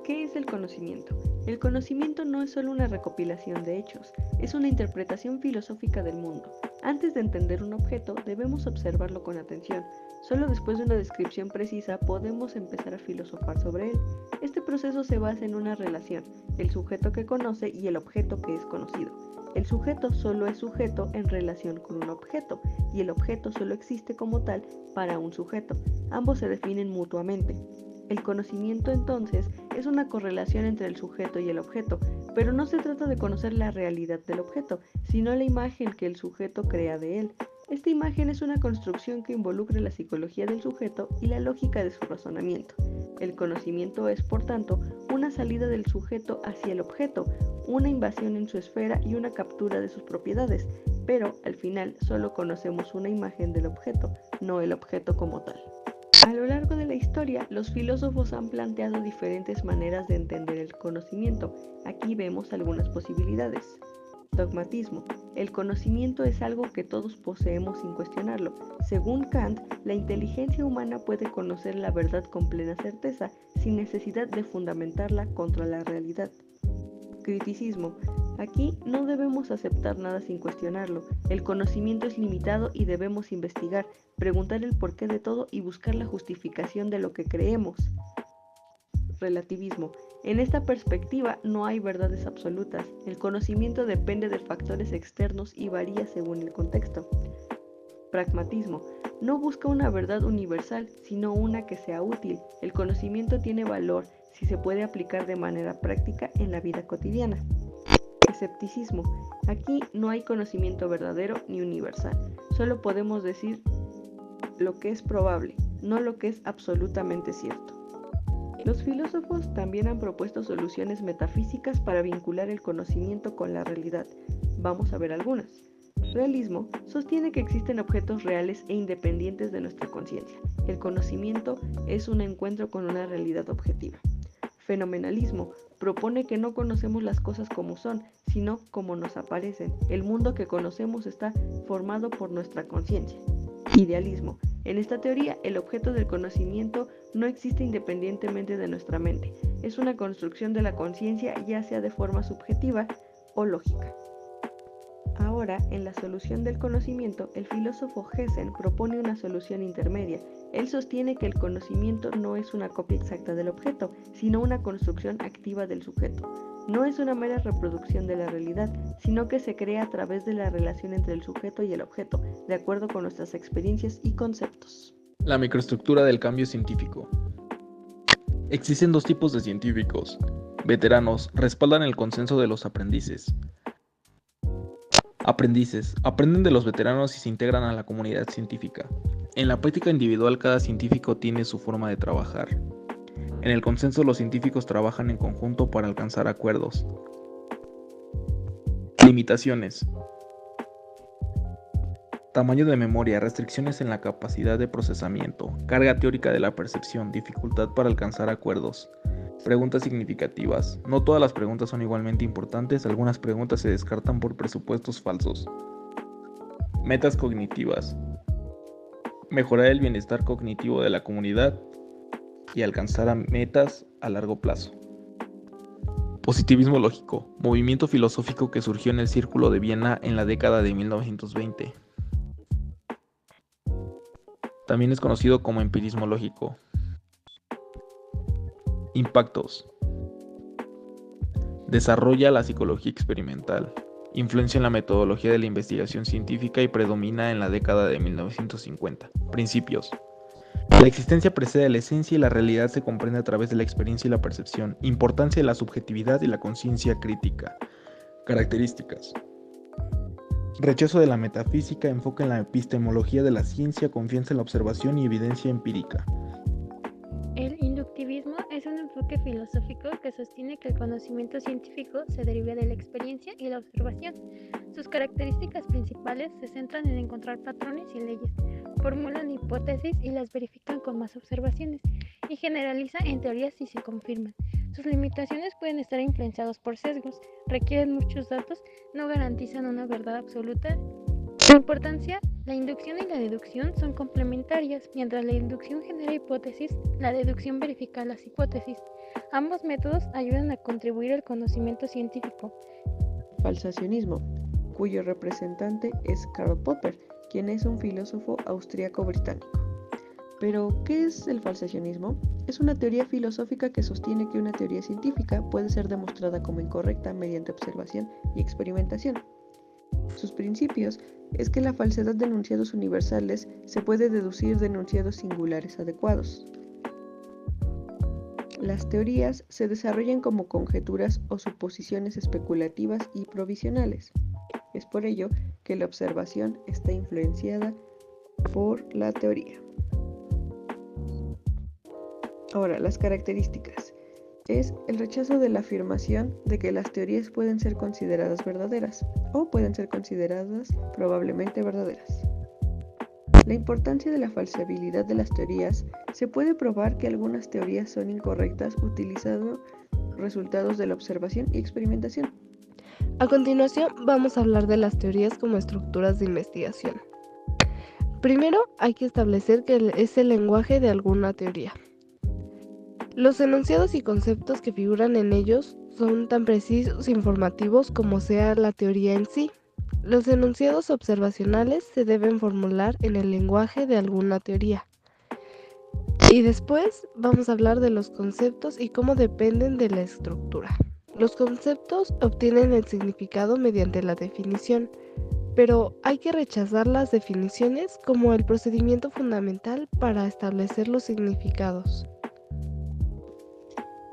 ¿Qué es el conocimiento? El conocimiento no es solo una recopilación de hechos, es una interpretación filosófica del mundo. Antes de entender un objeto, debemos observarlo con atención. Solo después de una descripción precisa podemos empezar a filosofar sobre él. Este proceso se basa en una relación, el sujeto que conoce y el objeto que es conocido. El sujeto solo es sujeto en relación con un objeto, y el objeto solo existe como tal para un sujeto. Ambos se definen mutuamente. El conocimiento, entonces, es una correlación entre el sujeto y el objeto, pero no se trata de conocer la realidad del objeto, sino la imagen que el sujeto crea de él. Esta imagen es una construcción que involucra la psicología del sujeto y la lógica de su razonamiento. El conocimiento es, por tanto, una salida del sujeto hacia el objeto, una invasión en su esfera y una captura de sus propiedades, pero al final solo conocemos una imagen del objeto, no el objeto como tal. A lo largo de la historia, los filósofos han planteado diferentes maneras de entender el conocimiento. Aquí vemos algunas posibilidades. Dogmatismo. El conocimiento es algo que todos poseemos sin cuestionarlo. Según Kant, la inteligencia humana puede conocer la verdad con plena certeza, sin necesidad de fundamentarla contra la realidad. Criticismo. Aquí no debemos aceptar nada sin cuestionarlo. El conocimiento es limitado y debemos investigar, preguntar el porqué de todo y buscar la justificación de lo que creemos. Relativismo. En esta perspectiva no hay verdades absolutas. El conocimiento depende de factores externos y varía según el contexto. Pragmatismo. No busca una verdad universal, sino una que sea útil. El conocimiento tiene valor si se puede aplicar de manera práctica en la vida cotidiana. Escepticismo. Aquí no hay conocimiento verdadero ni universal. Solo podemos decir lo que es probable, no lo que es absolutamente cierto. Los filósofos también han propuesto soluciones metafísicas para vincular el conocimiento con la realidad. Vamos a ver algunas. Realismo sostiene que existen objetos reales e independientes de nuestra conciencia. El conocimiento es un encuentro con una realidad objetiva. Fenomenalismo propone que no conocemos las cosas como son, sino como nos aparecen. El mundo que conocemos está formado por nuestra conciencia. Idealismo. En esta teoría, el objeto del conocimiento no existe independientemente de nuestra mente. Es una construcción de la conciencia, ya sea de forma subjetiva o lógica. Ahora, en la solución del conocimiento, el filósofo Gessen propone una solución intermedia. Él sostiene que el conocimiento no es una copia exacta del objeto, sino una construcción activa del sujeto. No es una mera reproducción de la realidad, sino que se crea a través de la relación entre el sujeto y el objeto, de acuerdo con nuestras experiencias y conceptos. La microestructura del cambio científico. Existen dos tipos de científicos. Veteranos respaldan el consenso de los aprendices. Aprendices aprenden de los veteranos y se integran a la comunidad científica. En la práctica individual cada científico tiene su forma de trabajar. En el consenso los científicos trabajan en conjunto para alcanzar acuerdos. Limitaciones. Tamaño de memoria, restricciones en la capacidad de procesamiento, carga teórica de la percepción, dificultad para alcanzar acuerdos. Preguntas significativas. No todas las preguntas son igualmente importantes, algunas preguntas se descartan por presupuestos falsos. Metas cognitivas. Mejorar el bienestar cognitivo de la comunidad y alcanzar a metas a largo plazo. Positivismo lógico, movimiento filosófico que surgió en el Círculo de Viena en la década de 1920. También es conocido como empirismo lógico. Impactos. Desarrolla la psicología experimental. Influencia en la metodología de la investigación científica y predomina en la década de 1950. Principios. La existencia precede a la esencia y la realidad se comprende a través de la experiencia y la percepción. Importancia de la subjetividad y la conciencia crítica. Características. Rechazo de la metafísica, enfoque en la epistemología de la ciencia, confianza en la observación y evidencia empírica. El inductivismo es un enfoque filosófico que sostiene que el conocimiento científico se deriva de la experiencia y la observación. Sus características principales se centran en encontrar patrones y leyes, formulan hipótesis y las verifican con más observaciones, y generaliza en teorías y se confirman. Sus limitaciones pueden estar influenciados por sesgos, requieren muchos datos, no garantizan una verdad absoluta. Su importancia, la inducción y la deducción son complementarias. Mientras la inducción genera hipótesis, la deducción verifica las hipótesis. Ambos métodos ayudan a contribuir al conocimiento científico. Falsacionismo, cuyo representante es Karl Popper, quien es un filósofo austríaco-británico. Pero, ¿qué es el falsacionismo? Es una teoría filosófica que sostiene que una teoría científica puede ser demostrada como incorrecta mediante observación y experimentación. Sus principios es que la falsedad de enunciados universales se puede deducir de enunciados singulares adecuados. Las teorías se desarrollan como conjeturas o suposiciones especulativas y provisionales. Es por ello que la observación está influenciada por la teoría. Ahora, las características. Es el rechazo de la afirmación de que las teorías pueden ser consideradas verdaderas o pueden ser consideradas probablemente verdaderas. La importancia de la falsabilidad de las teorías. Se puede probar que algunas teorías son incorrectas utilizando resultados de la observación y experimentación. A continuación, vamos a hablar de las teorías como estructuras de investigación. Primero, hay que establecer qué es el lenguaje de alguna teoría. Los enunciados y conceptos que figuran en ellos son tan precisos e informativos como sea la teoría en sí. Los enunciados observacionales se deben formular en el lenguaje de alguna teoría. Y después vamos a hablar de los conceptos y cómo dependen de la estructura. Los conceptos obtienen el significado mediante la definición, pero hay que rechazar las definiciones como el procedimiento fundamental para establecer los significados.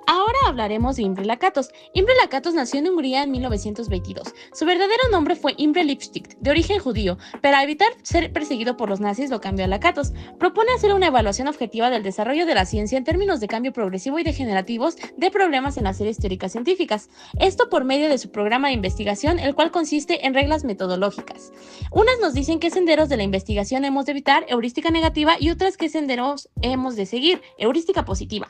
Ahora hablaremos de Imre Lakatos. Imre Lakatos nació en Hungría en 1922. Su verdadero nombre fue Imre Lipstick, de origen judío, pero a evitar ser perseguido por los nazis lo cambió a Lakatos. Propone hacer una evaluación objetiva del desarrollo de la ciencia en términos de cambio progresivo y degenerativos de problemas en las series teóricas científicas. Esto por medio de su programa de investigación, el cual consiste en reglas metodológicas. Unas nos dicen qué senderos de la investigación hemos de evitar, heurística negativa, y otras qué senderos hemos de seguir, heurística positiva.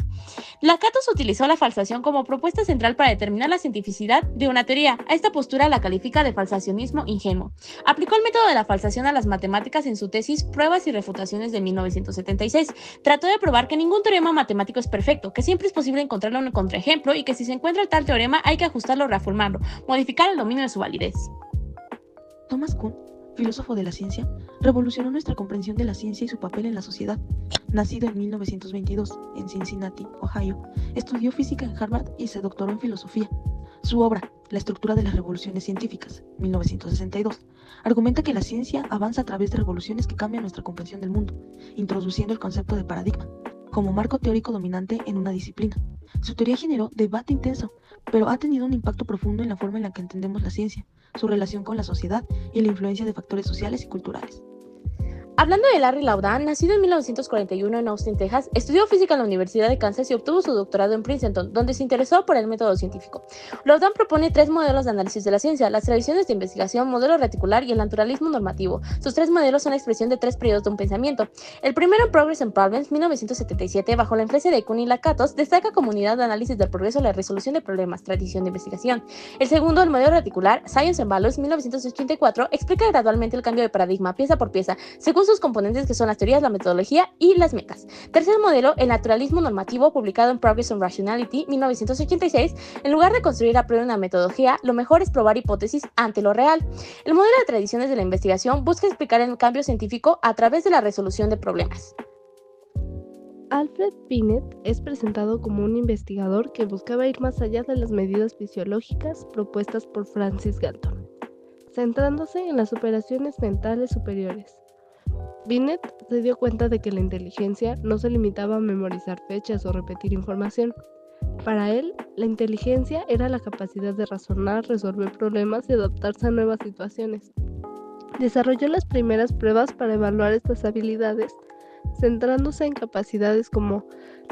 Lakatos utilizó la falsación como propuesta central para determinar la cientificidad de una teoría. A esta postura la califica de falsacionismo ingenuo. Aplicó el método de la falsación a las matemáticas en su tesis Pruebas y refutaciones de 1976. Trató de probar que ningún teorema matemático es perfecto, que siempre es posible encontrarle un contraejemplo y que si se encuentra tal teorema hay que ajustarlo o reformarlo, modificar el dominio de su validez. Thomas Kuhn, filósofo de la ciencia, revolucionó nuestra comprensión de la ciencia y su papel en la sociedad. Nacido en 1922 en Cincinnati, Ohio, estudió física en Harvard y se doctoró en filosofía. Su obra, La estructura de las revoluciones científicas, 1962, argumenta que la ciencia avanza a través de revoluciones que cambian nuestra comprensión del mundo, introduciendo el concepto de paradigma como marco teórico dominante en una disciplina. Su teoría generó debate intenso, pero ha tenido un impacto profundo en la forma en la que entendemos la ciencia, su relación con la sociedad y la influencia de factores sociales y culturales. Hablando de Larry Laudan, nacido en 1941 en Austin, Texas, estudió física en la Universidad de Kansas y obtuvo su doctorado en Princeton, donde se interesó por el método científico. Laudan propone 3 modelos de análisis de la ciencia: las tradiciones de investigación, modelo reticular y el naturalismo normativo. Sus 3 modelos son la expresión de 3 periodos de un pensamiento. El primero, en Progress and Problems, 1977, bajo la influencia de Kuhn y Lakatos, destaca como unidad de análisis del progreso la resolución de problemas, tradición de investigación. El segundo, el modelo reticular, Science and Values, 1984, explica gradualmente el cambio de paradigma, pieza por pieza, según sus componentes que son las teorías, la metodología y las metas. Tercer modelo, el naturalismo normativo, publicado en Progress and Rationality, 1986, en lugar de construir a prueba una metodología, lo mejor es probar hipótesis ante lo real. El modelo de tradiciones de la investigación busca explicar el cambio científico a través de la resolución de problemas. Alfred Binet es presentado como un investigador que buscaba ir más allá de las medidas fisiológicas propuestas por Francis Galton, centrándose en las operaciones mentales superiores. Binet se dio cuenta de que la inteligencia no se limitaba a memorizar fechas o repetir información. Para él, la inteligencia era la capacidad de razonar, resolver problemas y adaptarse a nuevas situaciones. Desarrolló las primeras pruebas para evaluar estas habilidades, centrándose en capacidades como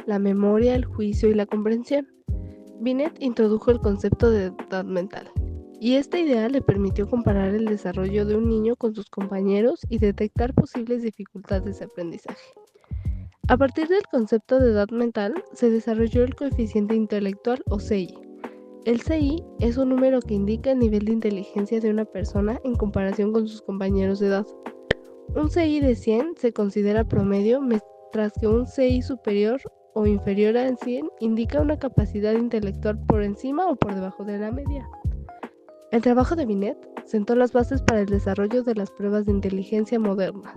la memoria, el juicio y la comprensión. Binet introdujo el concepto de edad mental, y esta idea le permitió comparar el desarrollo de un niño con sus compañeros y detectar posibles dificultades de aprendizaje. A partir del concepto de edad mental, se desarrolló el coeficiente intelectual o CI. El CI es un número que indica el nivel de inteligencia de una persona en comparación con sus compañeros de edad. Un CI de 100 se considera promedio, mientras que un CI superior o inferior a 100 indica una capacidad intelectual por encima o por debajo de la media. El trabajo de Binet sentó las bases para el desarrollo de las pruebas de inteligencia modernas.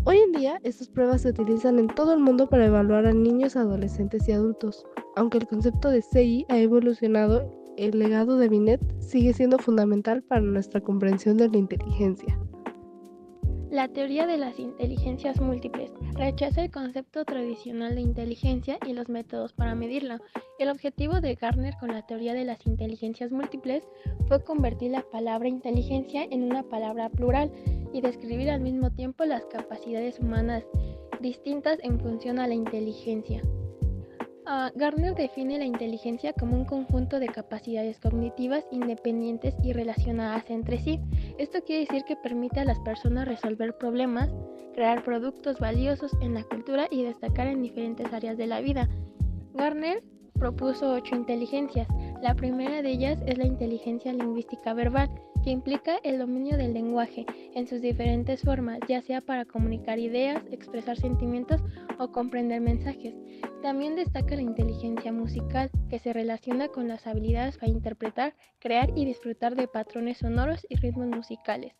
Hoy en día, estas pruebas se utilizan en todo el mundo para evaluar a niños, adolescentes y adultos. Aunque el concepto de CI ha evolucionado, el legado de Binet sigue siendo fundamental para nuestra comprensión de la inteligencia. La teoría de las inteligencias múltiples rechaza el concepto tradicional de inteligencia y los métodos para medirla. El objetivo de Gardner con la teoría de las inteligencias múltiples fue convertir la palabra inteligencia en una palabra plural y describir al mismo tiempo las capacidades humanas distintas en función a la inteligencia. Gardner define la inteligencia como un conjunto de capacidades cognitivas independientes y relacionadas entre sí. Esto quiere decir que permite a las personas resolver problemas, crear productos valiosos en la cultura y destacar en diferentes áreas de la vida. Gardner propuso 8 inteligencias. La primera de ellas es la inteligencia lingüística verbal, que implica el dominio del lenguaje en sus diferentes formas, ya sea para comunicar ideas, expresar sentimientos o comprender mensajes. También destaca la inteligencia musical, que se relaciona con las habilidades para interpretar, crear y disfrutar de patrones sonoros y ritmos musicales.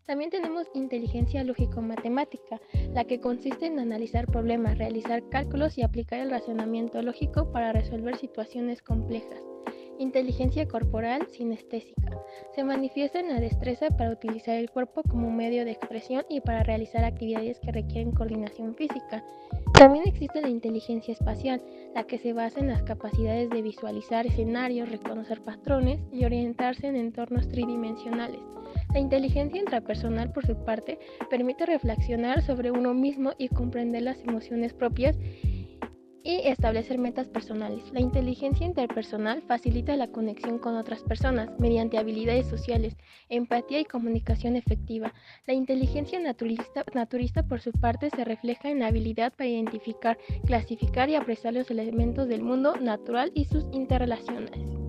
También tenemos inteligencia lógico-matemática, la que consiste en analizar problemas, realizar cálculos y aplicar el razonamiento lógico para resolver situaciones complejas. Inteligencia corporal sinestésica. Se manifiesta en la destreza para utilizar el cuerpo como medio de expresión y para realizar actividades que requieren coordinación física. También existe la inteligencia espacial, la que se basa en las capacidades de visualizar escenarios, reconocer patrones y orientarse en entornos tridimensionales. La inteligencia intrapersonal, por su parte, permite reflexionar sobre uno mismo y comprender las emociones propias y establecer metas personales. La inteligencia interpersonal facilita la conexión con otras personas mediante habilidades sociales, empatía y comunicación efectiva. La inteligencia naturista, por su parte, se refleja en la habilidad para identificar, clasificar y apreciar los elementos del mundo natural y sus interrelaciones.